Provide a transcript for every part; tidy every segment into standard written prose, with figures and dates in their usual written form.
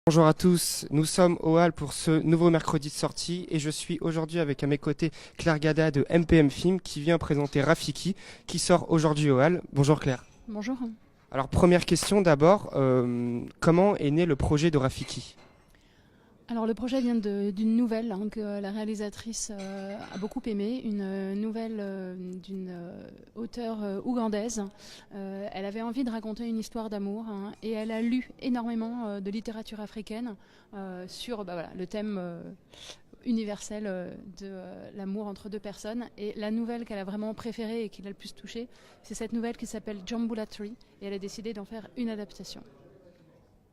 Bonjour à tous, nous sommes au Hall pour ce nouveau mercredi de sortie et je suis aujourd'hui avec à mes côtés Claire Gada de MPM Film qui vient présenter Rafiki qui sort aujourd'hui au Hall. Bonjour Claire. Bonjour. Alors première question d'abord, comment est né le projet de Rafiki? Alors le projet vient d'une nouvelle que la réalisatrice a beaucoup aimée, une nouvelle d'une auteure ougandaise. Elle avait envie de raconter une histoire d'amour et elle a lu énormément de littérature africaine sur voilà, le thème universel de l'amour entre deux personnes. Et la nouvelle qu'elle a vraiment préférée et qui l'a le plus touchée, c'est cette nouvelle qui s'appelle Jambula Tree et elle a décidé d'en faire une adaptation.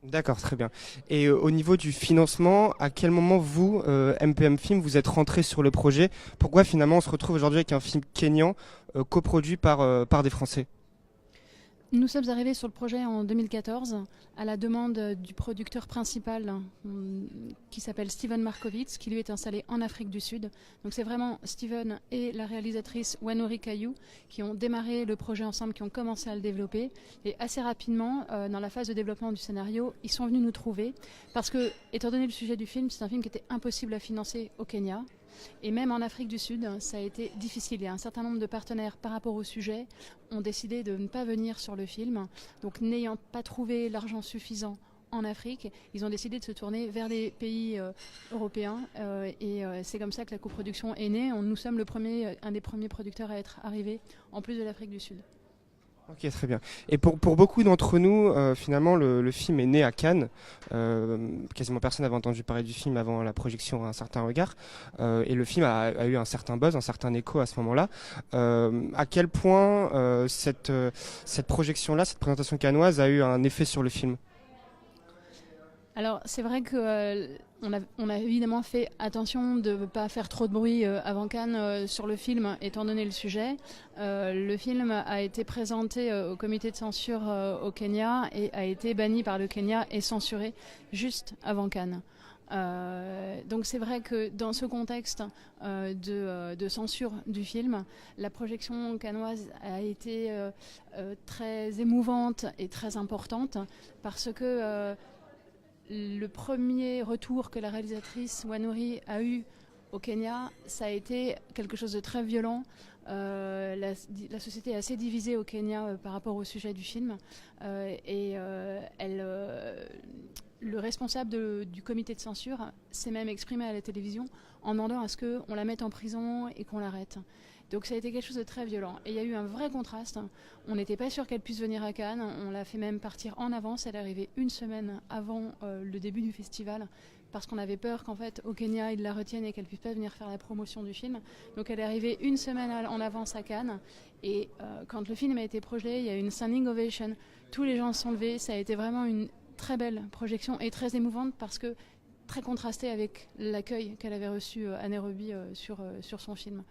D'accord, très bien. Et au niveau du financement, à quel moment vous, MPM Film, vous êtes rentré sur le projet? Pourquoi finalement on se retrouve aujourd'hui avec un film kényan coproduit par des Français? Nous sommes arrivés sur le projet en 2014 à la demande du producteur principal qui s'appelle Steven Markowitz, qui lui est installé en Afrique du Sud. Donc c'est vraiment Steven et la réalisatrice Wanori Kayu qui ont démarré le projet ensemble, qui ont commencé à le développer. Et assez rapidement, dans la phase de développement du scénario, ils sont venus nous trouver parce que, étant donné le sujet du film, c'est un film qui était impossible à financer au Kenya. Et même en Afrique du Sud, ça a été difficile. Il y a un certain nombre de partenaires par rapport au sujet ont décidé de ne pas venir sur le film. Donc n'ayant pas trouvé l'argent suffisant en Afrique, ils ont décidé de se tourner vers les pays européens et c'est comme ça que la coproduction est née. Nous sommes un des premiers producteurs à être arrivés en plus de l'Afrique du Sud. Ok, très bien. Et pour beaucoup d'entre nous, finalement, le film est né à Cannes. Quasiment personne n'avait entendu parler du film avant la projection à un certain regard. Et le film a eu un certain buzz, un certain écho à ce moment-là. À quel point cette projection-là, cette présentation cannoise a eu un effet sur le film? Alors c'est vrai que on a évidemment fait attention de ne pas faire trop de bruit avant Cannes sur le film, étant donné le sujet. Le film a été présenté au comité de censure au Kenya et a été banni par le Kenya et censuré juste avant Cannes. Donc c'est vrai que dans ce contexte de censure du film, la projection cannoise a été très émouvante et très importante parce que le premier retour que la réalisatrice Wanuri a eu au Kenya, ça a été quelque chose de très violent. La société est assez divisée au Kenya par rapport au sujet du film. Le responsable du comité de censure s'est même exprimé à la télévision en demandant à ce qu'on la mette en prison et qu'on l'arrête. Donc ça a été quelque chose de très violent. Et il y a eu un vrai contraste. On n'était pas sûr qu'elle puisse venir à Cannes. On l'a fait même partir en avance. Elle est arrivée une semaine avant le début du festival parce qu'on avait peur qu'en fait au Kenya ils la retiennent et qu'elle puisse pas venir faire la promotion du film. Donc elle est arrivée une semaine en avance à Cannes. Et quand le film a été projeté, il y a eu une standing ovation. Tous les gens se sont levés. Ça a été vraiment une très belle projection et très émouvante parce que très contrastée avec l'accueil qu'elle avait reçu à Nairobi sur son film.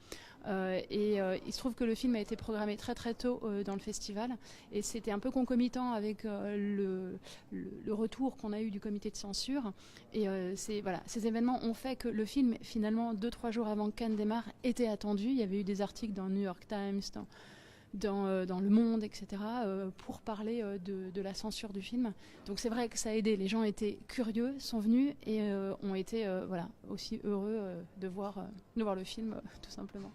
Il se trouve que le film a été programmé très très tôt dans le festival et c'était un peu concomitant avec le retour qu'on a eu du comité de censure. Et voilà, ces événements ont fait que le film, finalement, 2-3 jours avant que Cannes démarre, était attendu. Il y avait eu des articles dans le New York Times, dans Le Monde, etc., pour parler de la censure du film. Donc c'est vrai que ça a aidé. Les gens étaient curieux, sont venus et ont été voilà, aussi heureux de voir le film, tout simplement.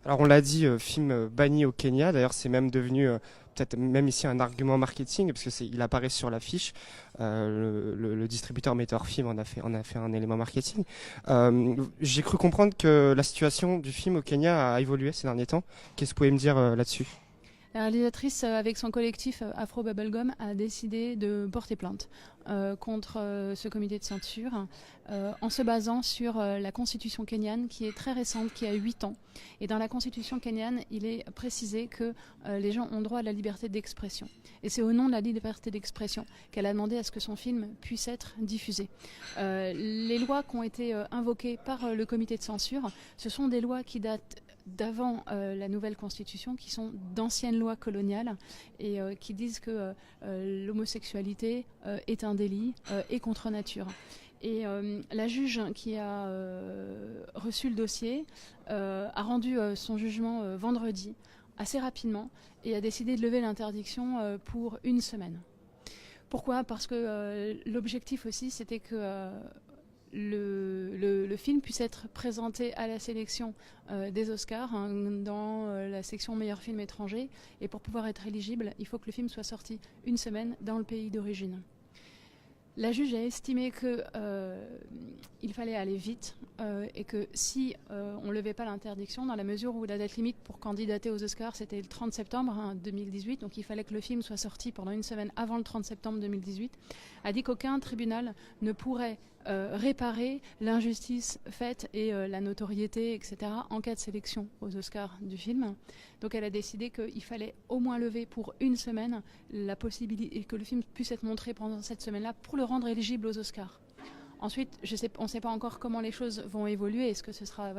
Alors on l'a dit, film banni au Kenya. D'ailleurs, c'est même devenu peut-être même ici un argument marketing parce que il apparaît sur l'affiche. Le distributeur Metteur Film en a fait un élément marketing. J'ai cru comprendre que la situation du film au Kenya a évolué ces derniers temps. Qu'est-ce que vous pouvez me dire là-dessus? La réalisatrice, avec son collectif Afro Bubblegum, a décidé de porter plainte contre ce comité de censure en se basant sur la constitution kenyane qui est très récente, qui a 8 ans. Et dans la constitution kenyane, il est précisé que les gens ont droit à la liberté d'expression. Et c'est au nom de la liberté d'expression qu'elle a demandé à ce que son film puisse être diffusé. Les lois qui ont été invoquées par le comité de censure, ce sont des lois qui datent d'avant la nouvelle constitution, qui sont d'anciennes lois coloniales et qui disent que l'homosexualité est un délit et contre nature. Et la juge qui a reçu le dossier a rendu son jugement vendredi, assez rapidement, et a décidé de lever l'interdiction pour une semaine. Pourquoi? Parce que l'objectif aussi, c'était que le film puisse être présenté à la sélection des Oscars, hein, dans la section meilleur film étranger. Et pour pouvoir être éligible, il faut que le film soit sorti une semaine dans le pays d'origine. La juge a estimé qu'il fallait aller vite et que si on ne levait pas l'interdiction, dans la mesure où la date limite pour candidater aux Oscars c'était le 30 septembre 2018, donc il fallait que le film soit sorti pendant une semaine avant le 30 septembre 2018, a dit qu'aucun tribunal ne pourrait réparer l'injustice faite et la notoriété, etc., en cas de sélection aux Oscars du film. Donc elle a décidé qu'il fallait au moins lever pour une semaine la possibilité que le film puisse être montré pendant cette semaine-là pour le rendre éligible aux Oscars. Ensuite, on ne sait pas encore comment les choses vont évoluer. Est-ce que ce sera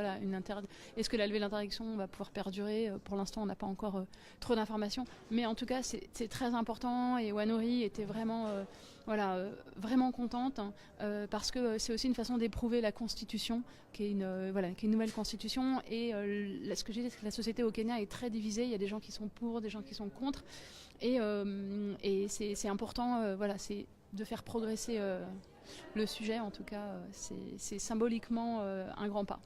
est-ce que la levée de l'interdiction va pouvoir perdurer? Pour l'instant, on n'a pas encore trop d'informations. Mais en tout cas, c'est très important. Et Wanuri était vraiment, vraiment contente, parce que c'est aussi une façon d'éprouver la Constitution, qui est une nouvelle Constitution. Et ce que j'ai dit, c'est que la société au Kenya est très divisée. Il y a des gens qui sont pour, des gens qui sont contre. Et c'est important, c'est de faire progresser le sujet. En tout cas, c'est symboliquement un grand pas.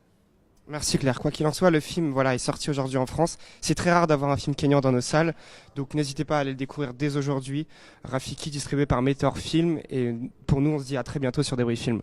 Merci Claire. Quoi qu'il en soit, le film est sorti aujourd'hui en France. C'est très rare d'avoir un film kényan dans nos salles, donc n'hésitez pas à aller le découvrir dès aujourd'hui. Rafiki, distribué par Meteor Film. Et pour nous, on se dit à très bientôt sur Débris Film.